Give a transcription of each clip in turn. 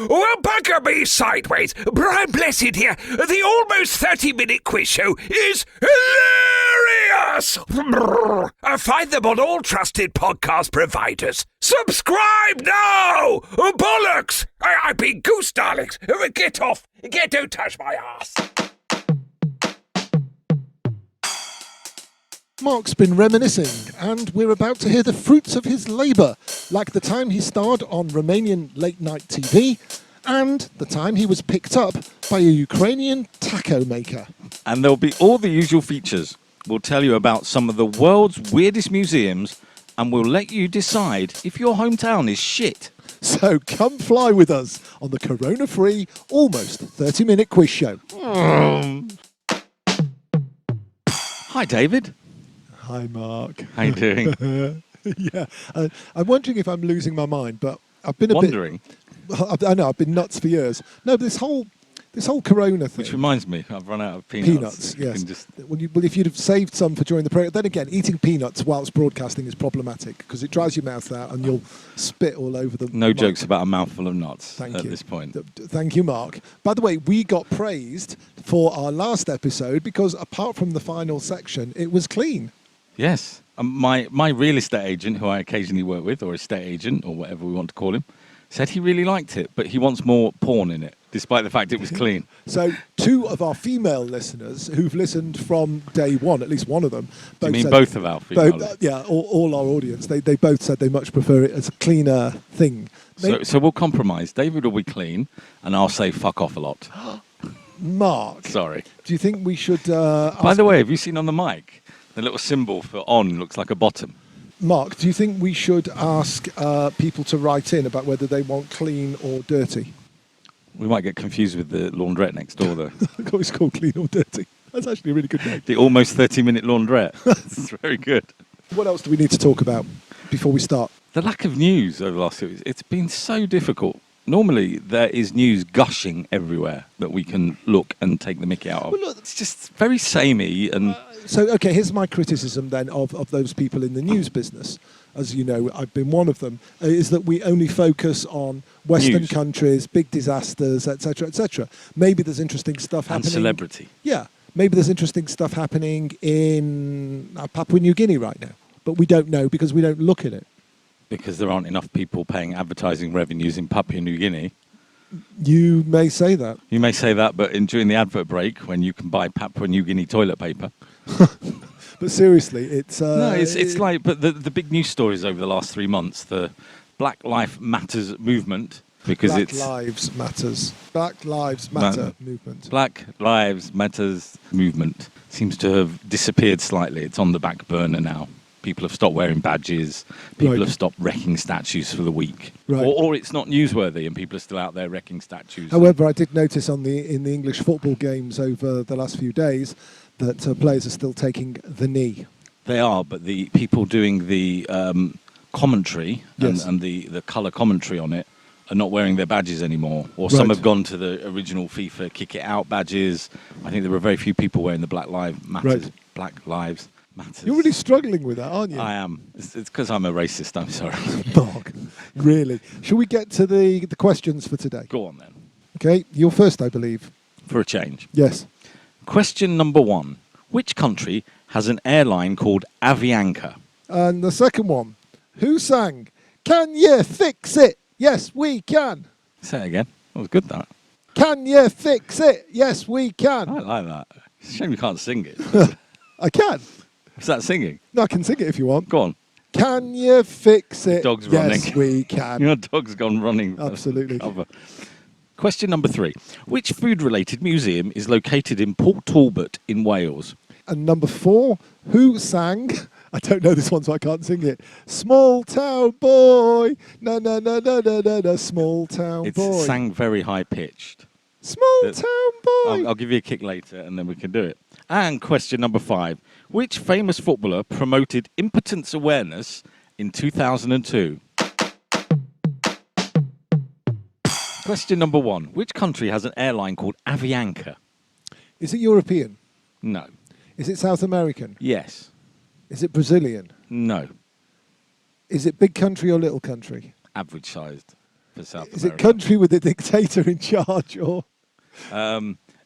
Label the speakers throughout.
Speaker 1: Well, bugger me sideways. Brian Blessed here. The almost 30-minute quiz show is hilarious! Find them on all trusted podcast providers. Subscribe now! Bollocks! I've been goose, darlings. Get off. Don't touch my ass.
Speaker 2: Mark's been reminiscing, and we're about to hear the fruits of his labour, like the time he starred on Romanian late-night TV, and the time he was picked up by a Ukrainian taco maker.
Speaker 3: And there'll be all the usual features. We'll tell you about some of the world's weirdest museums, and we'll let you decide if your hometown is shit.
Speaker 2: So come fly with us on the corona-free, almost 30-minute quiz show.
Speaker 3: Hi, David.
Speaker 2: Hi, Mark.
Speaker 3: How you doing?
Speaker 2: Yeah, I'm wondering if I'm losing my mind, but I've been
Speaker 3: Wondering?
Speaker 2: I know, I've been nuts for years. No, but this whole corona thing.
Speaker 3: Which reminds me, I've run out of peanuts.
Speaker 2: Peanuts, yes.
Speaker 3: Just...
Speaker 2: Well, if you'd have saved some for during the program, then again, eating peanuts whilst broadcasting is problematic because it dries your mouth out and you'll spit all over them.
Speaker 3: No jokes about a mouthful of nuts at this point.
Speaker 2: Thank you, Mark. By the way, we got praised for our last episode because apart from the final section, it was clean.
Speaker 3: Yes. My real estate agent, who I occasionally work with, or estate agent, or whatever we want to call him, said he really liked it, but he wants more porn in it, despite the fact it was clean.
Speaker 2: So 2 of our female listeners who've listened from day one, at least one of them.
Speaker 3: Do you mean both of our female listeners?
Speaker 2: Yeah, all our audience. They both said they much prefer it as a cleaner thing.
Speaker 3: So we'll compromise. David will be clean, and I'll say fuck off a lot.
Speaker 2: Mark.
Speaker 3: Sorry.
Speaker 2: Do you think we should...
Speaker 3: By the way, have you seen on the mic, the little symbol for on looks like a bottom?
Speaker 2: Mark, do you think we should ask people to write in about whether they want clean or dirty?
Speaker 3: We might get confused with the laundrette next door, though.
Speaker 2: It's called clean or dirty. That's actually a really good name.
Speaker 3: The almost 30-minute laundrette. It's very good.
Speaker 2: What else do we need to talk about before we start?
Speaker 3: The lack of news over the last 2 weeks, it's been so difficult. Normally, there is news gushing everywhere that we can look and take the mickey out of.
Speaker 2: Well, look,
Speaker 3: it's just very samey and...
Speaker 2: Okay, here's my criticism then of those people in the news business. As you know, I've been one of them, is that we only focus on Western countries, big disasters, etc., etc. Maybe there's interesting stuff happening.
Speaker 3: And celebrity.
Speaker 2: Yeah, maybe there's interesting stuff happening in Papua New Guinea right now, but we don't know because we don't look at it.
Speaker 3: Because there aren't enough people paying advertising revenues in Papua New Guinea.
Speaker 2: You may say that.
Speaker 3: You may say that, but during the advert break, when you can buy Papua New Guinea toilet paper...
Speaker 2: But seriously, it's...
Speaker 3: it's like... But the big news stories over the last 3 months, the Black Lives Matters movement, because
Speaker 2: Black Lives Matter movement.
Speaker 3: Black Lives Matters movement seems to have disappeared slightly. It's on the back burner now. People have stopped wearing badges. People have stopped wrecking statues for the week.
Speaker 2: Right.
Speaker 3: Or it's not newsworthy and people are still out there wrecking statues.
Speaker 2: However, I did notice in the English football games over the last few days that players are still taking the knee.
Speaker 3: They are, but the people doing the commentary and the colour commentary on it are not wearing their badges anymore. Or some have gone to the original FIFA kick it out badges. I think there were very few people wearing the Black Lives Matters.
Speaker 2: Right.
Speaker 3: Black Lives Matters.
Speaker 2: You're really struggling with that, aren't you?
Speaker 3: I am. It's because I'm a racist, I'm sorry.
Speaker 2: Mark, really. Shall we get to the questions for today?
Speaker 3: Go on then.
Speaker 2: Okay, you're first, I believe.
Speaker 3: For a change.
Speaker 2: Yes.
Speaker 3: Question number 1. Which country has an airline called Avianca?
Speaker 2: And the second one. Who sang, "Can You Fix It? Yes, we can"?
Speaker 3: Say it again. That was good, that.
Speaker 2: Can you fix it? Yes, we can.
Speaker 3: I like that. It's a shame you can't sing it.
Speaker 2: I can.
Speaker 3: Is that singing?
Speaker 2: No, I can sing it if you want.
Speaker 3: Go on.
Speaker 2: Can you fix it?
Speaker 3: Dog's
Speaker 2: yes,
Speaker 3: running.
Speaker 2: we can.
Speaker 3: Your dog's gone running.
Speaker 2: Absolutely.
Speaker 3: Question number 3. Which food-related museum is located in Port Talbot in Wales?
Speaker 2: And number 4, who sang... I don't know this one, so I can't sing it. Small town boy, na na na na na na na. Small town boy.
Speaker 3: It's sang very high pitched.
Speaker 2: Small town boy.
Speaker 3: I'll give you a kick later, and then we can do it. And question number 5: which famous footballer promoted impotence awareness in 2002? Question number 1: which country has an airline called Avianca?
Speaker 2: Is it European?
Speaker 3: No.
Speaker 2: Is it South American?
Speaker 3: Yes.
Speaker 2: Is it Brazilian?
Speaker 3: No.
Speaker 2: Is it big country or little country?
Speaker 3: Average sized. for South
Speaker 2: Is
Speaker 3: America.
Speaker 2: it country with a dictator in charge, or?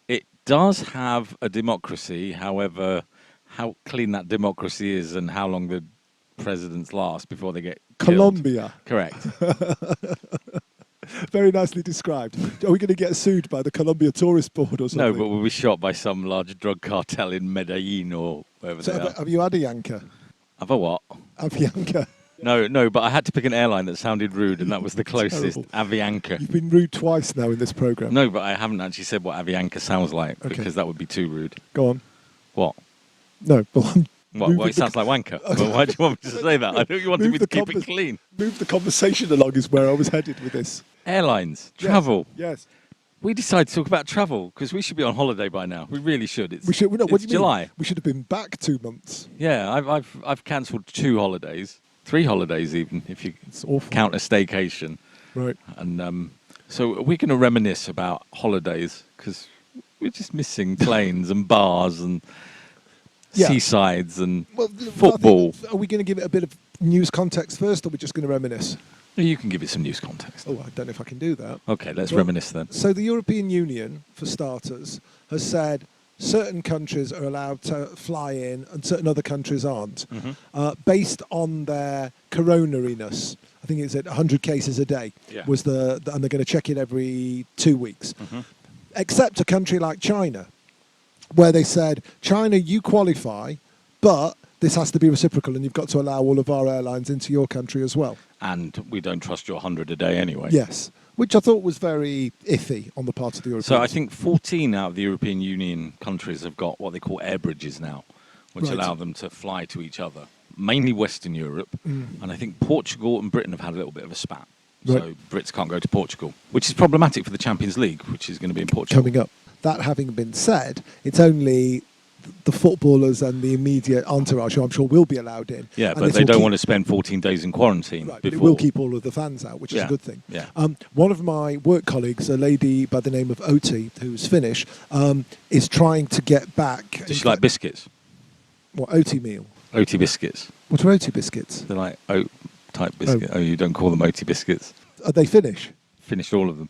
Speaker 3: It does have a democracy. However, how clean that democracy is and how long the presidents last before they get killed.
Speaker 2: Colombia.
Speaker 3: Correct.
Speaker 2: Very nicely described. Are we going to get sued by the Colombia Tourist Board or something?
Speaker 3: No, but we'll be shot by some large drug cartel in Medellin or wherever
Speaker 2: So
Speaker 3: they are.
Speaker 2: have you had a Yanker?
Speaker 3: Have a what?
Speaker 2: Avianca.
Speaker 3: No, but I had to pick an airline that sounded rude, and that was the closest.
Speaker 2: Terrible.
Speaker 3: Avianca.
Speaker 2: You've been rude twice now in this programme.
Speaker 3: No, but I haven't actually said what Avianca sounds like,
Speaker 2: Okay.
Speaker 3: because that would be too rude.
Speaker 2: Go on.
Speaker 3: What?
Speaker 2: No, but
Speaker 3: Well, it sounds like wanker. But why do you want me to say that? I thought you wanted me to keep it clean.
Speaker 2: Move the conversation along is where I was headed with this.
Speaker 3: Airlines,
Speaker 2: Yes,
Speaker 3: travel.
Speaker 2: Yes.
Speaker 3: We decided to talk about travel because we should be on holiday by now. We really should.
Speaker 2: We should. No, what
Speaker 3: It's
Speaker 2: do you
Speaker 3: July.
Speaker 2: mean? We should have been back 2 months.
Speaker 3: Yeah, I've cancelled 2 holidays, 3 holidays even, if you
Speaker 2: It's awful.
Speaker 3: count a staycation.
Speaker 2: Right.
Speaker 3: And so we're going to reminisce about holidays because we're just missing planes and bars and
Speaker 2: Yeah.
Speaker 3: seasides and
Speaker 2: Well,
Speaker 3: football.
Speaker 2: Are we going to give it a bit of news context first, or are we just going to reminisce?
Speaker 3: You can give it some news context.
Speaker 2: Oh, I don't know if I can do that.
Speaker 3: Okay, let's
Speaker 2: Well,
Speaker 3: reminisce then.
Speaker 2: So the European Union, for starters, has said certain countries are allowed to fly in and certain other countries aren't, based on their coronariness. I think it's at 100 cases a day,
Speaker 3: Yeah.
Speaker 2: and they're going to check it every 2 weeks. Except a country like China, where they said, China, you qualify, but this has to be reciprocal and you've got to allow all of our airlines into your country as well.
Speaker 3: And we don't trust your 100 a day anyway.
Speaker 2: Yes, which I thought was very iffy on the part of the Europeans.
Speaker 3: So I think 14 out of the European Union countries have got what they call air bridges now, which
Speaker 2: Right.
Speaker 3: allow them to fly to each other, mainly Western Europe. And I think Portugal and Britain have had a little bit of a spat.
Speaker 2: Right.
Speaker 3: So Brits can't go to Portugal, which is problematic for the Champions League, which is going to be in Portugal.
Speaker 2: Coming up. That having been said, it's only the footballers and the immediate entourage who I'm sure will be allowed in.
Speaker 3: Yeah,
Speaker 2: And
Speaker 3: but
Speaker 2: this
Speaker 3: they
Speaker 2: will
Speaker 3: don't
Speaker 2: keep-
Speaker 3: want to spend 14 days in quarantine
Speaker 2: Right, but
Speaker 3: before.
Speaker 2: it will keep all of the fans out, which is
Speaker 3: Yeah,
Speaker 2: a good thing.
Speaker 3: yeah.
Speaker 2: One of my work colleagues, a lady by the name of Oti, who's Finnish, is trying to get back.
Speaker 3: Does she like biscuits?
Speaker 2: What, Oti meal?
Speaker 3: Oaty biscuits.
Speaker 2: What are Oti biscuits?
Speaker 3: They're like oat type biscuits. Oh, you don't call them Oaty biscuits.
Speaker 2: Are they Finnish?
Speaker 3: Finished all of them.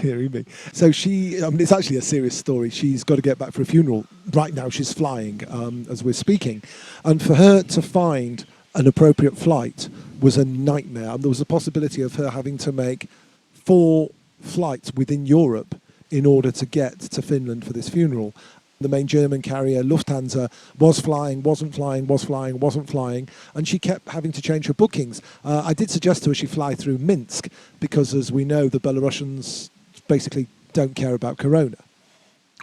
Speaker 2: Dear me. So it's actually a serious story. She's got to get back for a funeral. Right now she's flying as we're speaking. And for her to find an appropriate flight was a nightmare. And there was a possibility of her having to make 4 flights within Europe in order to get to Finland for this funeral. The main German carrier, Lufthansa, was flying, wasn't flying, was flying, wasn't flying, and she kept having to change her bookings. I did suggest to her she fly through Minsk because, as we know, the Belarusians basically don't care about corona.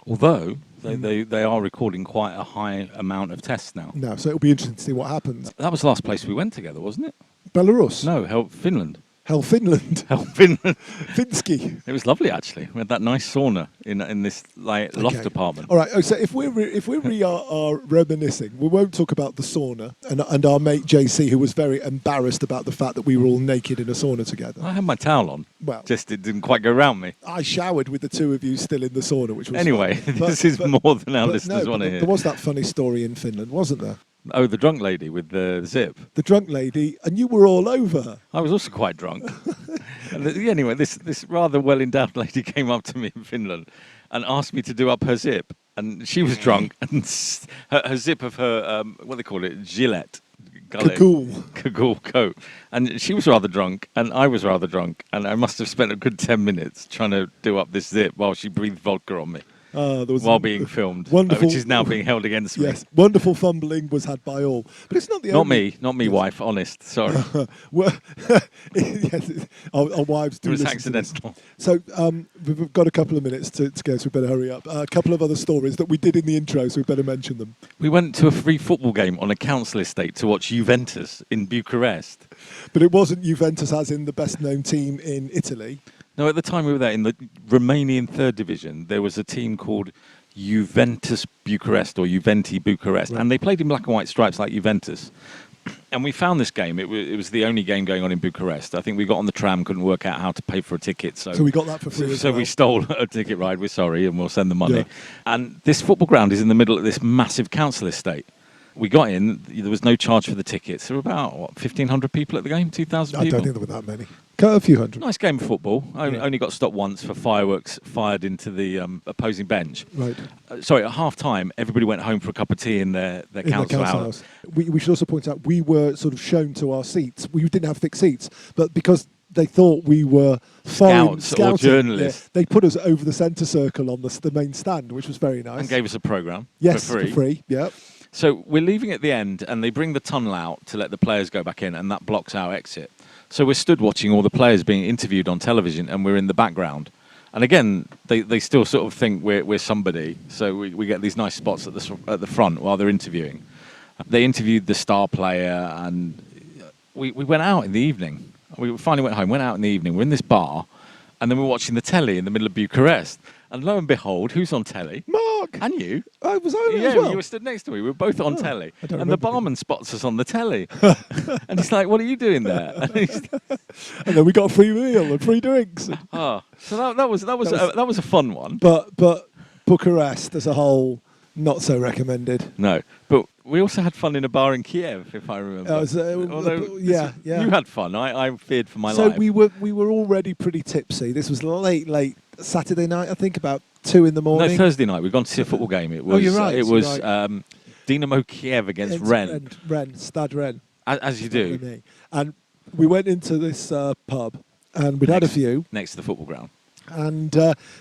Speaker 3: Although they are recording quite a high amount of tests now.
Speaker 2: No, so it'll be interesting to see what happens.
Speaker 3: That was the last place we went together, wasn't it?
Speaker 2: Belarus?
Speaker 3: No, Finland.
Speaker 2: Hell, Finland.
Speaker 3: Finland.
Speaker 2: Finsky.
Speaker 3: It was lovely, actually. We had that nice sauna in this loft
Speaker 2: Okay.
Speaker 3: apartment.
Speaker 2: All right. Oh, so if we are reminiscing, we won't talk about the sauna and our mate JC, who was very embarrassed about the fact that we were all naked in a sauna together.
Speaker 3: I had my towel on.
Speaker 2: Well,
Speaker 3: Just it didn't quite go round me.
Speaker 2: I showered with the 2 of you still in the sauna, which was
Speaker 3: Anyway,
Speaker 2: fun.
Speaker 3: this is more than our listeners
Speaker 2: no,
Speaker 3: want to
Speaker 2: but
Speaker 3: hear.
Speaker 2: There was that funny story in Finland, wasn't there?
Speaker 3: Oh, the drunk lady with the zip.
Speaker 2: The drunk lady, and you were all over her.
Speaker 3: I was also quite drunk. Anyway, this rather well-endowed lady came up to me in Finland and asked me to do up her zip. And she was drunk, and her zip of her, what they call it, gilet. Cagoule coat. And she was rather drunk, and I was rather drunk. And I must have spent a good 10 minutes trying to do up this zip while she breathed vodka on me.
Speaker 2: There was
Speaker 3: While being filmed,
Speaker 2: wonderful,
Speaker 3: which is now being held against me.
Speaker 2: Yes, wonderful fumbling was had by all. But it's not the only...
Speaker 3: Not me, wife, honest, sorry.
Speaker 2: Well, yes, our wives do
Speaker 3: It was
Speaker 2: listen to this.
Speaker 3: accidental.
Speaker 2: So we've got a couple of minutes to go, so we better hurry up. A couple of other stories that we did in the intro, so we better mention them.
Speaker 3: We went to a free football game on a council estate to watch Juventus in Bucharest.
Speaker 2: But it wasn't Juventus as in the best-known team in Italy.
Speaker 3: No, at the time we were there, in the Romanian third division, there was a team called Juventus Bucharest or Juventi Bucharest,
Speaker 2: Right.
Speaker 3: and they played in black and white stripes like Juventus. And we found this game. It was the only game going on in Bucharest. I think we got on the tram, couldn't work out how to pay for a ticket. So
Speaker 2: we got that for free as
Speaker 3: So
Speaker 2: well.
Speaker 3: we stole a ticket ride. We're sorry, and we'll send the money.
Speaker 2: Yeah.
Speaker 3: And this football ground is in the middle of this massive council estate. we got in. There was no charge for the tickets. There were about 1,500 people at the game. 2,000 people.
Speaker 2: I don't think there were that many. A few hundred.
Speaker 3: Nice game of football. Only got stopped once for fireworks fired into the opposing bench.
Speaker 2: Right.
Speaker 3: Sorry, at half time, everybody went home for a cup of tea in their council house.
Speaker 2: We should also point out we were sort of shown to our seats. We didn't have fixed seats, but because they thought we were
Speaker 3: scouts or journalists,
Speaker 2: they put us over the centre circle on the main stand, which was very nice.
Speaker 3: And gave us a programme
Speaker 2: for free. Yeah.
Speaker 3: So we're leaving at the end, and they bring the tunnel out to let the players go back in, and that blocks our exit. So we're stood watching all the players being interviewed on television, and we're in the background. And again, they still sort of think we're somebody. So we get these nice spots at the front while they're interviewing. They interviewed the star player, and we went out in the evening. We finally went home, went out in the evening. We're in this bar, and then we're watching the telly in the middle of Bucharest. And lo and behold, who's on telly?
Speaker 2: Mark!
Speaker 3: And you.
Speaker 2: I was on it
Speaker 3: as
Speaker 2: well.
Speaker 3: You were stood next to me. We were both on telly. And the barman spots us on the telly. And he's like, what are you doing there?
Speaker 2: And then we got a free meal and free drinks.
Speaker 3: So that was a fun one.
Speaker 2: But Bucharest as a whole, not so recommended.
Speaker 3: No. But we also had fun in a bar in Kiev, if I remember.
Speaker 2: Yeah.
Speaker 3: You had fun. I feared for my
Speaker 2: So
Speaker 3: life.
Speaker 2: we were already pretty tipsy. This was late Saturday night, I think, about 2 in the morning.
Speaker 3: No, Thursday night. We'd gone to see a football game. It was,
Speaker 2: you're right.
Speaker 3: It was Dynamo Kiev against Rennes.
Speaker 2: Stade Rennes.
Speaker 3: As you do.
Speaker 2: And we went into this pub, and we'd had a few.
Speaker 3: Next to the football ground.
Speaker 2: And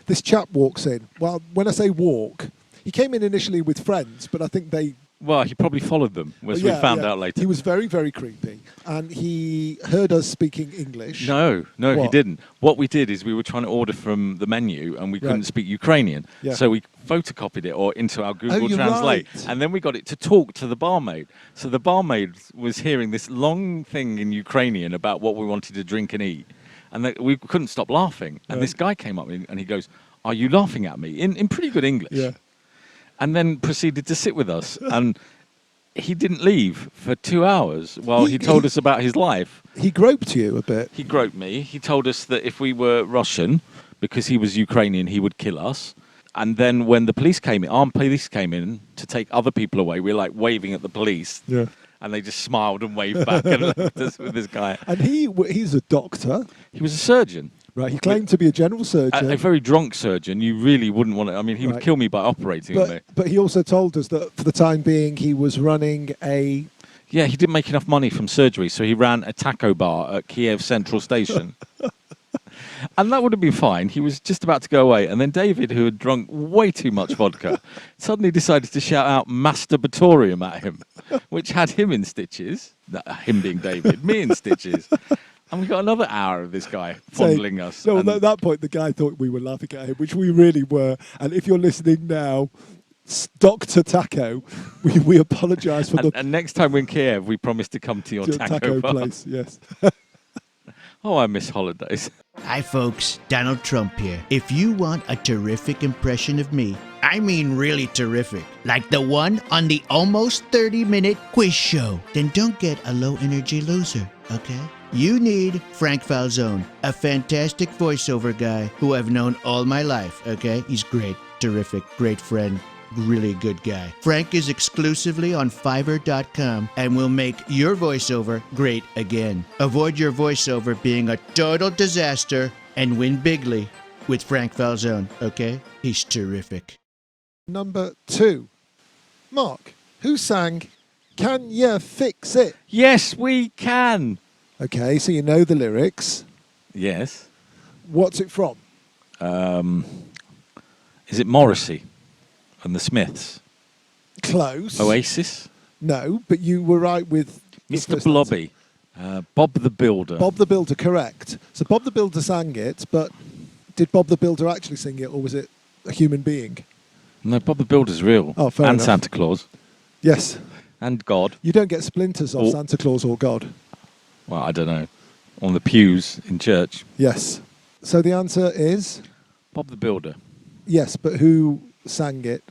Speaker 2: this chap walks in. Well, when I say walk, he came in initially with friends, but I think they...
Speaker 3: Well, he probably followed them, as we found out later.
Speaker 2: He was very, very creepy. And he heard us speaking English.
Speaker 3: No, he didn't. What we did is we were trying to order from the menu, and we couldn't speak Ukrainian. Yeah. So we photocopied it into our Google Translate.
Speaker 2: Right.
Speaker 3: And then we got it to talk to the barmaid. So the barmaid was hearing this long thing in Ukrainian about what we wanted to drink and eat. And we couldn't stop laughing. And this guy came up and he goes, "Are you laughing at me?" In pretty good English.
Speaker 2: Yeah.
Speaker 3: And then proceeded to sit with us. And he didn't leave for 2 hours while he told us about his life.
Speaker 2: He groped you a bit.
Speaker 3: He groped me. He told us that if we were Russian, because he was Ukrainian, he would kill us. And then when the police came in, armed police came in to take other people away, we were like waving at the police.
Speaker 2: Yeah.
Speaker 3: And they just smiled and waved back and left us with this guy.
Speaker 2: And he's a doctor.
Speaker 3: He was a surgeon.
Speaker 2: Right, he claimed to be a general surgeon.
Speaker 3: A very drunk surgeon. You really wouldn't want to... I mean, he would kill me by operating on me.
Speaker 2: But he also told us that for the time being, he was running a...
Speaker 3: Yeah, he didn't make enough money from surgery, so he ran a taco bar at Kiev Central Station. And that would have been fine. He was just about to go away. And then David, who had drunk way too much vodka, suddenly decided to shout out masturbatorium at him, which had him in stitches. Him being David, me in stitches. And we got another hour of this guy fondling us.
Speaker 2: So at that point, the guy thought we were laughing at him, which we really were. And if you're listening now, Dr. Taco, we apologise for the...
Speaker 3: And next time we're in Kiev, we promise to come to your taco bar.
Speaker 2: Place, yes.
Speaker 3: Oh, I miss holidays.
Speaker 4: Hi, folks. Donald Trump here. If you want a terrific impression of me, I mean really terrific, like the one on the almost 30-minute quiz show, then don't get a low-energy loser, okay? You need Frank Falzone, a fantastic voiceover guy who I've known all my life, okay? He's great, terrific, great friend, really good guy. Frank is exclusively on Fiverr.com and will make your voiceover great again. Avoid your voiceover being a total disaster and win bigly with Frank Falzone, okay? He's terrific.
Speaker 2: Number 2. Mark, who sang Can Ya Fix It?
Speaker 3: Yes, we can.
Speaker 2: Okay, so you know the lyrics.
Speaker 3: Yes.
Speaker 2: What's it from?
Speaker 3: Is it Morrissey and the Smiths?
Speaker 2: Close.
Speaker 3: Oasis?
Speaker 2: No, but you were right with...
Speaker 3: Mr. Blobby. Bob the Builder.
Speaker 2: Bob the Builder, correct. So Bob the Builder sang it, but did Bob the Builder actually sing it, or was it a human being?
Speaker 3: No, Bob the Builder's real.
Speaker 2: Oh, fair enough.
Speaker 3: Santa Claus.
Speaker 2: Yes.
Speaker 3: And God.
Speaker 2: You don't get splinters off Santa Claus or God.
Speaker 3: Well, I don't know. On the pews in church.
Speaker 2: Yes. So the answer is?
Speaker 3: Bob the Builder.
Speaker 2: Yes, but who sang it?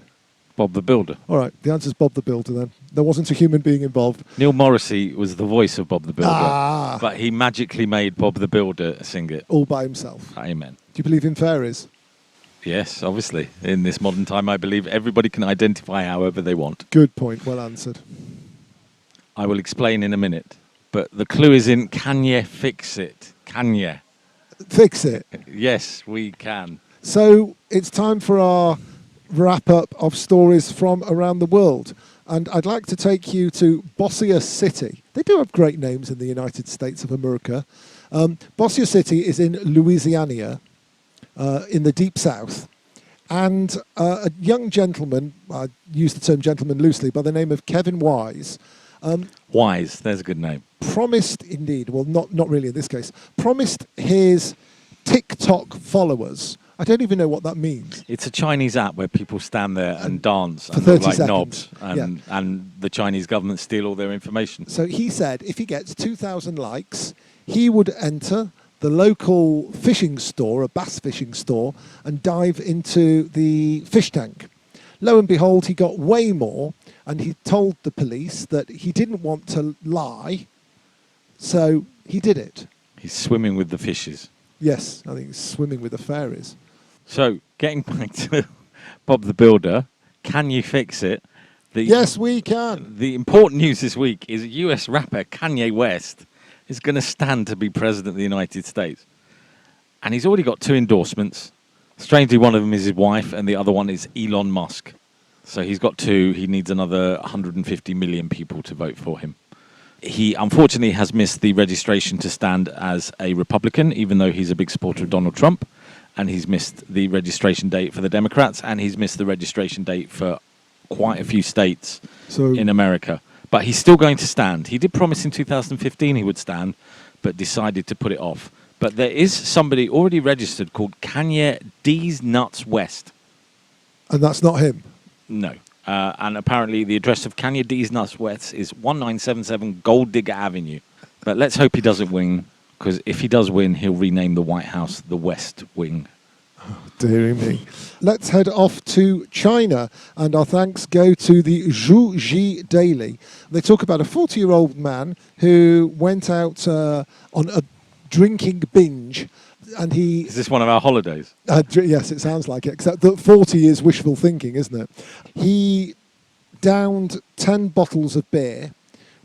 Speaker 3: Bob the Builder.
Speaker 2: All right, the answer's Bob the Builder then. There wasn't a human being involved.
Speaker 3: Neil Morrissey was the voice of Bob the Builder. But he magically made Bob the Builder sing it.
Speaker 2: All by himself.
Speaker 3: Amen.
Speaker 2: Do you believe in fairies?
Speaker 3: Yes, obviously. In this modern time, I believe everybody can identify however they want.
Speaker 2: Good point. Well answered.
Speaker 3: I will explain in a minute. But the clue is in can you fix it? Can you?
Speaker 2: Fix it.
Speaker 3: Yes, we can.
Speaker 2: So it's time for our wrap-up of stories from around the world. And I'd like to take you to Bossier City. They do have great names in the United States of America. Bossier City is in Louisiana, in the deep south. And a young gentleman, I use the term gentleman loosely, by the name of Kevin Wise.
Speaker 3: Wise, there's a good name.
Speaker 2: Promised, indeed, well, not really in this case, promised his TikTok followers. I don't even know what that means.
Speaker 3: It's a Chinese app where people stand there and dance
Speaker 2: for
Speaker 3: and
Speaker 2: 30
Speaker 3: look like
Speaker 2: seconds.
Speaker 3: knobs,
Speaker 2: Yeah.
Speaker 3: and the Chinese government steal all their information.
Speaker 2: So he said if he gets 2,000 likes, he would enter the local fishing store, a bass fishing store, and dive into the fish tank. Lo and behold, he got way more, and he told the police that he didn't want to lie, so he did it.
Speaker 3: He's swimming with the fishes.
Speaker 2: Yes, I think he's swimming with the fairies.
Speaker 3: So, getting back to Bob the Builder, can you fix it?
Speaker 2: Yes, we can.
Speaker 3: The important news this week is US rapper Kanye West is going to stand to be president of the United States. And he's already got 2 endorsements. Strangely, one of them is his wife, and the other one is Elon Musk. So he's got 2. He needs another 150 million people to vote for him. He unfortunately has missed the registration to stand as a Republican, even though he's a big supporter of Donald Trump. And he's missed the registration date for the Democrats, and he's missed the registration date for quite a few states in America. But he's still going to stand. He did promise in 2015 he would stand, but decided to put it off. But there is somebody already registered called Kanye D's Nuts West.
Speaker 2: And that's not him?
Speaker 3: No. And apparently the address of Kanye D's Nuts West is 1977 Gold Digger Avenue. But let's hope he doesn't win, because if he does win, he'll rename the White House the West Wing.
Speaker 2: Oh, dearie me. Let's head off to China, and our thanks go to the Zhu Ji Daily. They talk about a 40-year-old man who went out on a drinking binge, and he...
Speaker 3: Is this one of our holidays?
Speaker 2: Yes, it sounds like it, except that 40 is wishful thinking, isn't it? He downed 10 bottles of beer,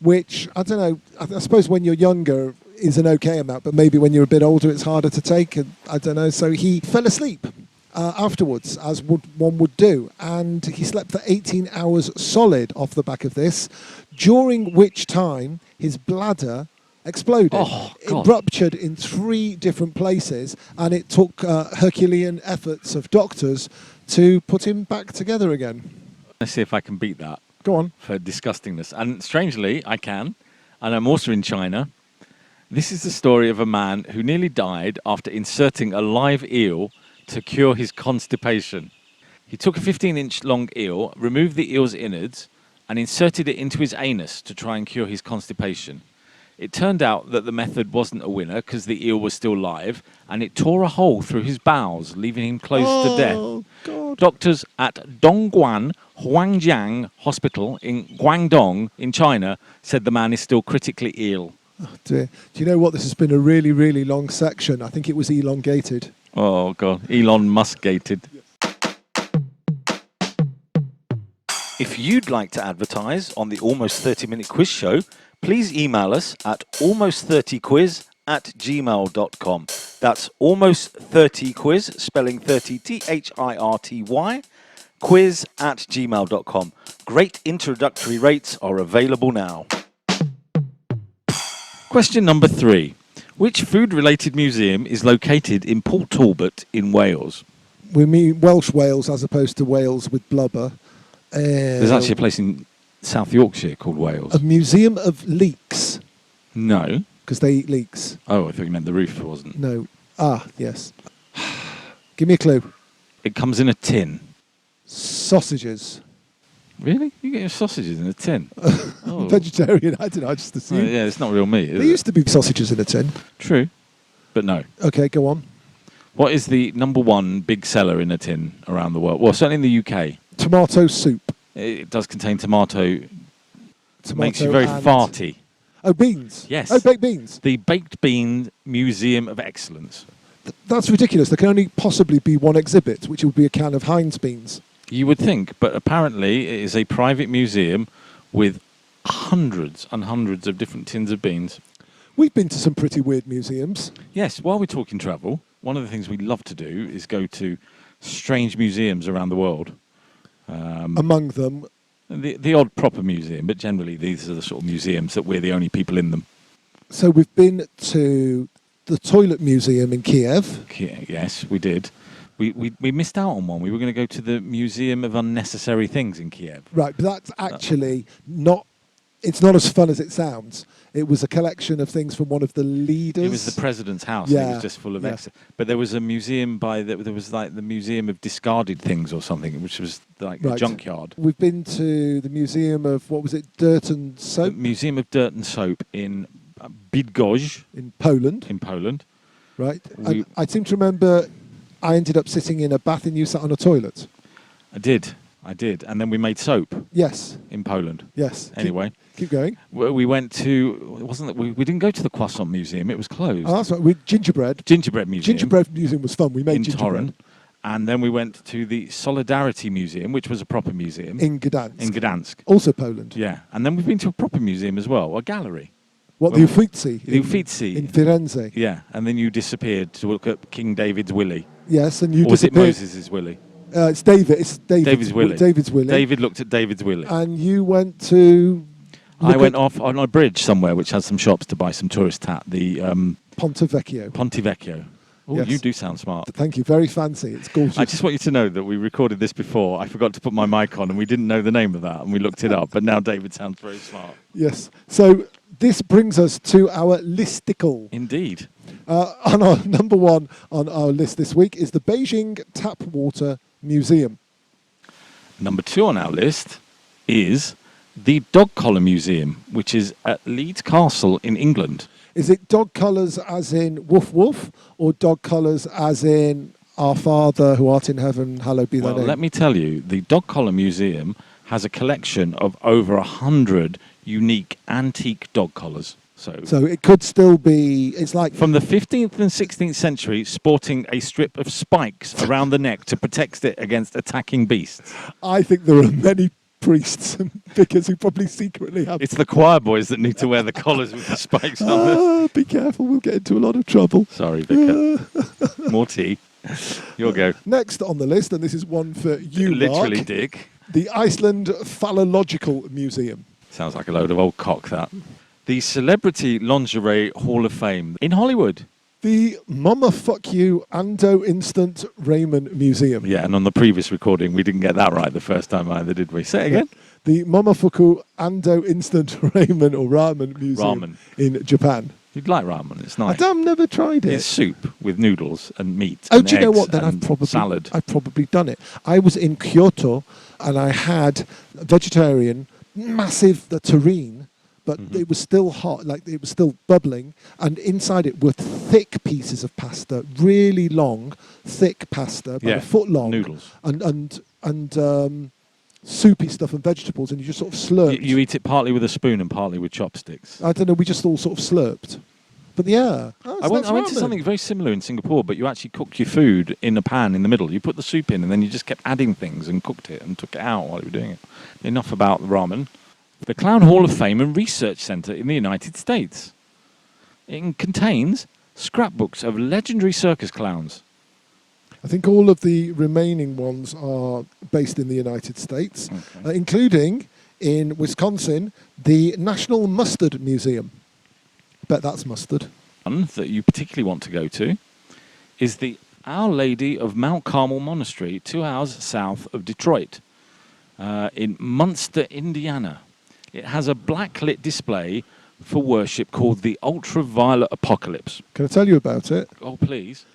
Speaker 2: which, I don't know, I suppose when you're younger is an okay amount, but maybe when you're a bit older it's harder to take, and I don't know. So he fell asleep afterwards, as one would do, and he slept for 18 hours solid off the back of this, during which time his bladder exploded.
Speaker 3: Oh, God.
Speaker 2: It ruptured in 3 different places, and it took Herculean efforts of doctors to put him back together again.
Speaker 3: Let's see if I can beat that.
Speaker 2: Go on.
Speaker 3: For disgustingness. And strangely, I can. And I'm also in China. This is the story of a man who nearly died after inserting a live eel to cure his constipation. He took a 15-inch long eel, removed the eel's innards, and inserted it into his anus to try and cure his constipation. It turned out that the method wasn't a winner because the eel was still live, and it tore a hole through his bowels, leaving him close to death.
Speaker 2: God.
Speaker 3: Doctors at Dongguan Huangjiang Hospital in Guangdong in China said the man is still critically ill.
Speaker 2: Oh dear. Do you know what? This has been a really, really long section. I think it was elongated.
Speaker 3: Oh, God. Elon Musk-gated. If you'd like to advertise on the Almost 30-Minute Quiz Show, please email us at almost30quiz@gmail.com. That's almost30quiz, spelling 30 THIRTY, quiz@gmail.com. Great introductory rates are available now. Question number 3. Which food-related museum is located in Port Talbot in Wales?
Speaker 2: We mean Welsh Wales as opposed to Wales with blubber.
Speaker 3: There's actually a place in South Yorkshire called Wales.
Speaker 2: A museum of leeks.
Speaker 3: No.
Speaker 2: Because they eat leeks.
Speaker 3: Oh, I thought you meant the roof wasn't.
Speaker 2: No. Ah, yes. Give me a clue.
Speaker 3: It comes in a tin.
Speaker 2: Sausages.
Speaker 3: Really? You get your sausages in a tin? Oh.
Speaker 2: Vegetarian, I don't know, I just assumed.
Speaker 3: Yeah, it's not real meat, is
Speaker 2: There used to be sausages in a tin.
Speaker 3: True, but no.
Speaker 2: Okay, go on.
Speaker 3: What is the number 1 big seller in a tin around the world? Well, certainly in the UK.
Speaker 2: Tomato soup.
Speaker 3: It does contain tomato. It makes you
Speaker 2: Tomato
Speaker 3: very
Speaker 2: and-
Speaker 3: farty.
Speaker 2: Oh, beans.
Speaker 3: Yes.
Speaker 2: Oh, baked beans.
Speaker 3: The Baked Bean Museum of Excellence.
Speaker 2: That's ridiculous. There can only possibly be one exhibit, which would be a can of Heinz beans.
Speaker 3: You would think, but apparently it is a private museum with hundreds and hundreds of different tins of beans.
Speaker 2: We've been to some pretty weird museums.
Speaker 3: Yes, while we're talking travel, one of the things we love to do is go to strange museums around the world.
Speaker 2: Among them,
Speaker 3: the odd proper museum, but generally these are the sort of museums that we're the only people in them.
Speaker 2: so we've been to the Toilet Museum in Kiev.
Speaker 3: Yes, we did. We missed out on one. We were going to go to the Museum of Unnecessary Things in Kiev.
Speaker 2: Right, but that's actually not... It's not as fun as it sounds. It was a collection of things from one of the leaders.
Speaker 3: It was the president's house.
Speaker 2: Yeah,
Speaker 3: And it was just full of But there was a museum there was like the Museum of Discarded Things or something, which was like a junkyard.
Speaker 2: We've been to the Museum of, what was it, Dirt and Soap?
Speaker 3: The Museum of Dirt and Soap in Bydgoszcz.
Speaker 2: In Poland.
Speaker 3: In Poland.
Speaker 2: Right. And I seem to remember I ended up sitting in a bath and you sat on a toilet.
Speaker 3: I did. And then we made soap.
Speaker 2: Yes.
Speaker 3: In Poland.
Speaker 2: Yes.
Speaker 3: Anyway.
Speaker 2: Keep going.
Speaker 3: We went to... We didn't go to the Croissant Museum. It was closed.
Speaker 2: Oh, that's right. Gingerbread.
Speaker 3: Gingerbread Museum.
Speaker 2: Gingerbread Museum was fun. We made
Speaker 3: in
Speaker 2: gingerbread.
Speaker 3: Torun. And then we went to the Solidarity Museum, which was a proper museum.
Speaker 2: In Gdansk.
Speaker 3: In Gdansk.
Speaker 2: Also Poland.
Speaker 3: Yeah. And then we've been to a proper museum as well, a gallery.
Speaker 2: What, the Uffizi?
Speaker 3: The Uffizi.
Speaker 2: In Firenze.
Speaker 3: Yeah. And then you disappeared to look at King David's willy.
Speaker 2: Yes, and you
Speaker 3: or was it
Speaker 2: disappeared.
Speaker 3: Moses' willy?
Speaker 2: It's David. It's
Speaker 3: David's willy.
Speaker 2: David's willy.
Speaker 3: David looked at David's willy.
Speaker 2: And you went to...
Speaker 3: I went off on a bridge somewhere which has some shops to buy some tourist tat. The
Speaker 2: Ponte Vecchio.
Speaker 3: Oh,
Speaker 2: Yes.
Speaker 3: You do sound smart.
Speaker 2: Thank you. Very fancy. It's gorgeous.
Speaker 3: I just want you to know that we recorded this before. I forgot to put my mic on and we didn't know the name of that and we looked it up. But now David sounds very smart.
Speaker 2: Yes. So this brings us to our listicle.
Speaker 3: Indeed.
Speaker 2: On our number one on our list this week is the Beijing Tap Water Museum.
Speaker 3: Number 2 on our list is the Dog Collar Museum, which is at Leeds Castle in England.
Speaker 2: Is it dog collars as in woof woof, or dog collars as in Our Father who art in heaven, hallowed be thy name?
Speaker 3: Well, let me tell you, the Dog Collar Museum has a collection of over 100 unique antique dog collars.
Speaker 2: So it could still be, it's like...
Speaker 3: From the 15th and 16th century, sporting a strip of spikes around the neck to protect it against attacking beasts.
Speaker 2: I think there are many priests and vicars who probably secretly have...
Speaker 3: It's the choir boys that need to wear the collars with the spikes on it.
Speaker 2: Be careful, we'll get into a lot of trouble.
Speaker 3: Sorry, Vicar. More tea. You'll go.
Speaker 2: Next on the list, and this is one for you,
Speaker 3: Literally,
Speaker 2: Mark,
Speaker 3: Dick.
Speaker 2: the Iceland Phallological Museum.
Speaker 3: Sounds like a load of old cock, that. The Celebrity Lingerie Hall of Fame in Hollywood.
Speaker 2: The Mama Fuck You Ando Instant Ramen Museum.
Speaker 3: Yeah, and on the previous recording, we didn't get that right the first time either, did we? Say it again.
Speaker 2: The Mama Fuck You Ando Instant Ramen or Ramen Museum in Japan.
Speaker 3: You'd like ramen, it's nice.
Speaker 2: I've never tried it.
Speaker 3: It's soup with noodles and meat.
Speaker 2: Oh,
Speaker 3: and
Speaker 2: do you know
Speaker 3: eggs
Speaker 2: what? Then
Speaker 3: and salad.
Speaker 2: I've probably done it. I was in Kyoto and I had a vegetarian, massive terrine, but it was still hot, like it was still bubbling, and inside it were thick pieces of pasta, really long, thick pasta, about a foot long,
Speaker 3: noodles,
Speaker 2: and soupy stuff and vegetables, and you just sort of slurped.
Speaker 3: You eat it partly with a spoon and partly with chopsticks.
Speaker 2: I don't know. We just all sort of slurped. But yeah,
Speaker 3: I went to something very similar in Singapore, but you actually cooked your food in a pan in the middle. You put the soup in, and then you just kept adding things and cooked it and took it out while you were doing it. Enough about the ramen. The Clown Hall of Fame and Research Center in the United States. It contains scrapbooks of legendary circus clowns.
Speaker 2: I think all of the remaining ones are based in the United States, including in Wisconsin, the National Mustard Museum. I bet that's mustard.
Speaker 3: One that you particularly want to go to is the Our Lady of Mount Carmel Monastery, 2 hours south of Detroit, in Munster, Indiana. It has a blacklit display for worship called the Ultraviolet Apocalypse.
Speaker 2: Can I tell you about it?
Speaker 3: Oh, please.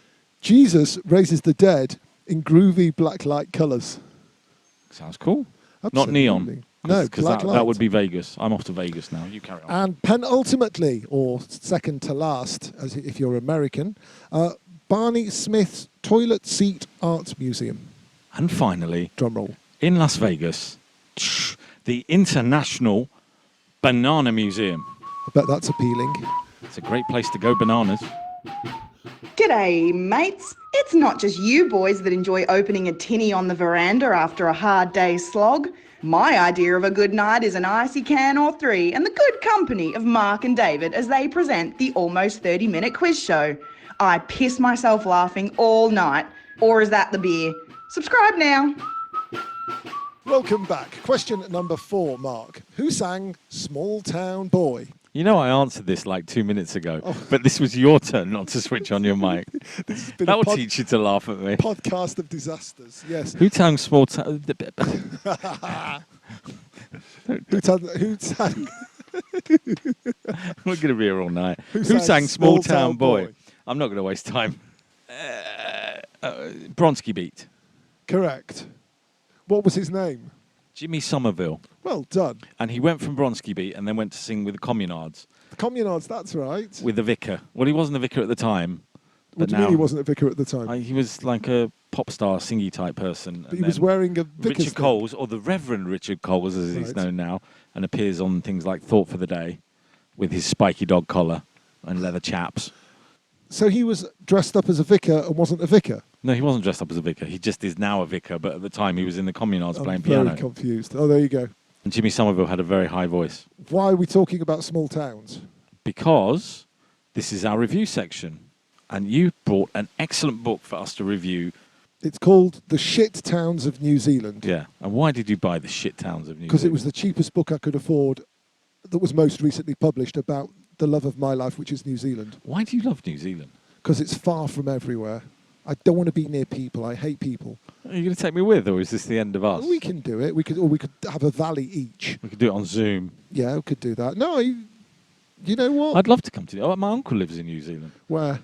Speaker 2: Jesus raises the dead in groovy black light colours.
Speaker 3: Sounds cool.
Speaker 2: Absolutely.
Speaker 3: Not neon.
Speaker 2: No,
Speaker 3: because that would be Vegas. I'm off to Vegas now. You carry on.
Speaker 2: And penultimately, or second to last, as if you're American, Barney Smith's Toilet Seat Art Museum.
Speaker 3: And finally,
Speaker 2: drumroll,
Speaker 3: in Las Vegas, the International Banana Museum.
Speaker 2: I bet that's appealing.
Speaker 3: It's a great place to go bananas.
Speaker 5: G'day, mates. It's not just you boys that enjoy opening a tinny on the veranda after a hard day's slog. My idea of a good night is an icy can or three and the good company of Mark and David as they present the almost 30-minute quiz show. I piss myself laughing all night. Or is that the beer? Subscribe now.
Speaker 2: Welcome back. Question number 4, Mark. Who sang Small Town Boy?
Speaker 3: You know, I answered this like 2 minutes ago, but this was your turn not to switch on your mic. That will teach you to laugh at me.
Speaker 2: Podcast of disasters, yes.
Speaker 3: Who sang Small Town...
Speaker 2: Who sang...
Speaker 3: We're going to be here all night. Who sang Small Town Boy? I'm not going to waste time. Bronski Beat.
Speaker 2: Correct. What was his name?
Speaker 3: Jimmy Somerville.
Speaker 2: Well done.
Speaker 3: And he went from Bronski Beat and then went to sing with the Communards.
Speaker 2: The Communards, that's right.
Speaker 3: With the vicar. Well, he wasn't a vicar at the time.
Speaker 2: What do you mean he wasn't a vicar at the time?
Speaker 3: He was like a pop star, singy type person.
Speaker 2: But he was wearing a vicar's
Speaker 3: Richard Coles, or the Reverend Richard Coles, as he's known now, and appears on things like Thought for the Day with his spiky dog collar and leather chaps.
Speaker 2: So he was dressed up as a vicar and wasn't a vicar?
Speaker 3: No, he wasn't dressed up as a vicar. He just is now a vicar, but at the time he was in the Communards playing piano.
Speaker 2: I'm very confused. Oh, there you go.
Speaker 3: And Jimmy Somerville had a very high voice.
Speaker 2: Why are we talking about small towns?
Speaker 3: Because this is our review section. And you brought an excellent book for us to review.
Speaker 2: It's called The Shit Towns of New Zealand.
Speaker 3: Yeah. And why did you buy The Shit Towns of New Zealand?
Speaker 2: Because it was the cheapest book I could afford that was most recently published about the love of my life, which is New Zealand.
Speaker 3: Why do you love New Zealand?
Speaker 2: Because it's far from everywhere. I don't want to be near people. I hate people.
Speaker 3: Are you going to take me with, or is this the end of us?
Speaker 2: We can do it. We could have a valley each.
Speaker 3: We could do it on Zoom.
Speaker 2: Yeah, we could do that. No, you know what?
Speaker 3: I'd love to come to you. Oh, my uncle lives in New Zealand.
Speaker 2: Where?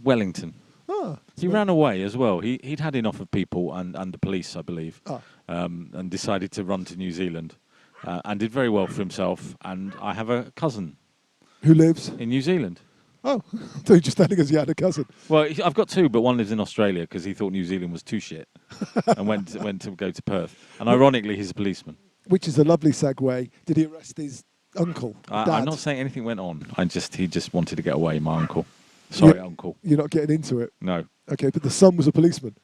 Speaker 3: Wellington.
Speaker 2: Ah.
Speaker 3: He ran away as well. He'd had enough of people and the police, I believe, and decided to run to New Zealand and did very well for himself. And I have a cousin.
Speaker 2: Who lives?
Speaker 3: In New Zealand.
Speaker 2: Oh, I thought you were just telling us you had a cousin.
Speaker 3: Well, I've got two, but one lives in Australia because he thought New Zealand was too shit and went to go to Perth. And ironically, he's a policeman.
Speaker 2: Which is a lovely segue. Did he arrest his uncle, dad?
Speaker 3: I'm not saying anything went on. He just wanted to get away, my uncle. Sorry, uncle.
Speaker 2: You're not getting into it?
Speaker 3: No.
Speaker 2: Okay, but the son was a policeman?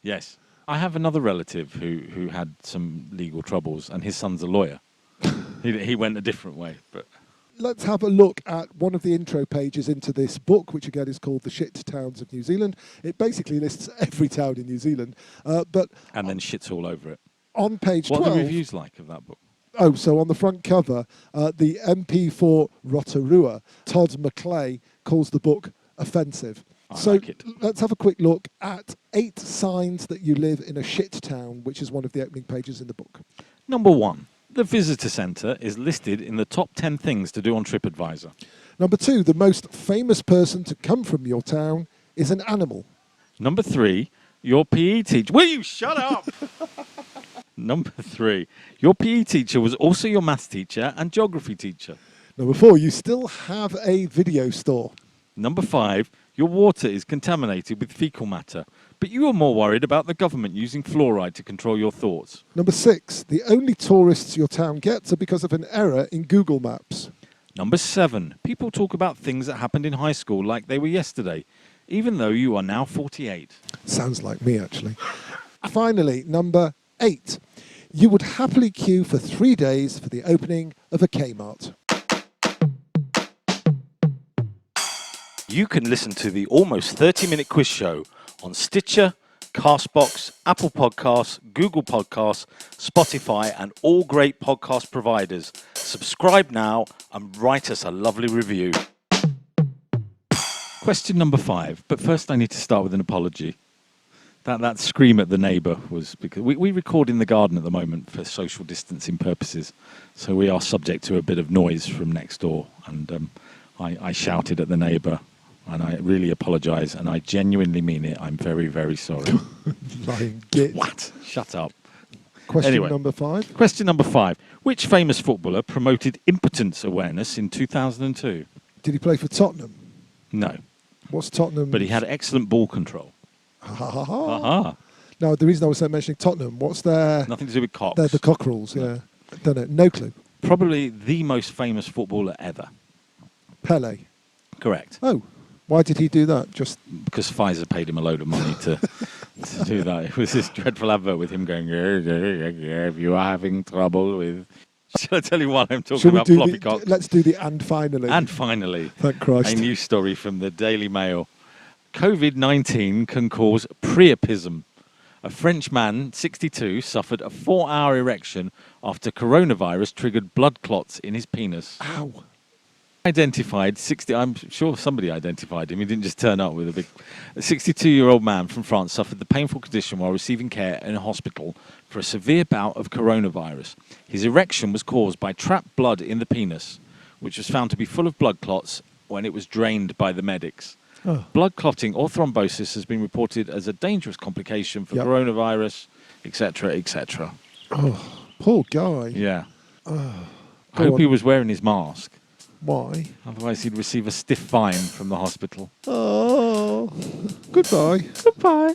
Speaker 3: Yes. I have another relative who had some legal troubles, and his son's a lawyer. He went a different way, but...
Speaker 2: Let's have a look at one of the intro pages into this book, which again is called The Shit Towns of New Zealand. It basically lists every town in New Zealand. And
Speaker 3: then shits all over it.
Speaker 2: On page 12...
Speaker 3: What are the reviews like of that book?
Speaker 2: Oh, so on the front cover, the MP for Rotorua, Todd McClay, calls the book offensive.
Speaker 3: I like it.
Speaker 2: Let's have a quick look at 8 signs that you live in a shit town, which is one of the opening pages in the book.
Speaker 3: Number 1. The visitor centre is listed in the top 10 things to do on TripAdvisor.
Speaker 2: Number 2, the most famous person to come from your town is an animal.
Speaker 3: Number 3, your PE teacher... Will you shut up? Number 3, your PE teacher was also your maths teacher and geography teacher.
Speaker 2: Number 4, you still have a video store.
Speaker 3: Number 5, your water is contaminated with fecal matter, but you are more worried about the government using fluoride to control your thoughts.
Speaker 2: Number 6, the only tourists your town gets are because of an error in Google Maps.
Speaker 3: Number 7, people talk about things that happened in high school like they were yesterday, even though you are now 48.
Speaker 2: Sounds like me, actually. Finally, number 8, you would happily queue for 3 days for the opening of a Kmart.
Speaker 3: You can listen to the almost 30-minute quiz show on Stitcher, Castbox, Apple Podcasts, Google Podcasts, Spotify, and all great podcast providers. Subscribe now and write us a lovely review. Question number 5, but first I need to start with an apology. That scream at the neighbour was because we record in the garden at the moment for social distancing purposes, so we are subject to a bit of noise from next door, and I shouted at the neighbour. And I really apologise, and I genuinely mean it. I'm very, very sorry.
Speaker 2: Lying git.
Speaker 3: What? Shut up.
Speaker 2: Question number 5.
Speaker 3: Question number 5. Which famous footballer promoted impotence awareness in 2002?
Speaker 2: Did he play for Tottenham?
Speaker 3: No.
Speaker 2: What's Tottenham?
Speaker 3: But he had excellent ball control.
Speaker 2: Aha. Now, the reason I was mentioning Tottenham, what's their...
Speaker 3: Nothing to do with cocks.
Speaker 2: They're the Cockerels, yeah. Don't know. No clue.
Speaker 3: Probably the most famous footballer ever.
Speaker 2: Pele.
Speaker 3: Correct.
Speaker 2: Oh. Why did he do that? Just
Speaker 3: because Pfizer paid him a load of money to do that. It was this dreadful advert with him going, if you are having trouble with... Shall I tell you why I'm talking about floppy cocks?
Speaker 2: Let's do the and finally.
Speaker 3: And finally,
Speaker 2: thank Christ.
Speaker 3: A news story from the Daily Mail. COVID-19 can cause priapism. A French man, 62, suffered a 4-hour erection after coronavirus triggered blood clots in his penis.
Speaker 2: Ow.
Speaker 3: Identified 60. I'm sure somebody identified him. He didn't just turn up with a big. A 62-year-old man from France suffered the painful condition while receiving care in a hospital for a severe bout of coronavirus. His erection was caused by trapped blood in the penis, which was found to be full of blood clots when it was drained by the medics.
Speaker 2: Oh.
Speaker 3: Blood clotting or thrombosis has been reported as a dangerous complication for coronavirus, etc., etc.
Speaker 2: Oh, poor guy.
Speaker 3: Yeah. I hope he was wearing his mask.
Speaker 2: Why?
Speaker 3: Otherwise, he'd receive a stiff fine from the hospital.
Speaker 2: Oh, goodbye.
Speaker 3: Goodbye.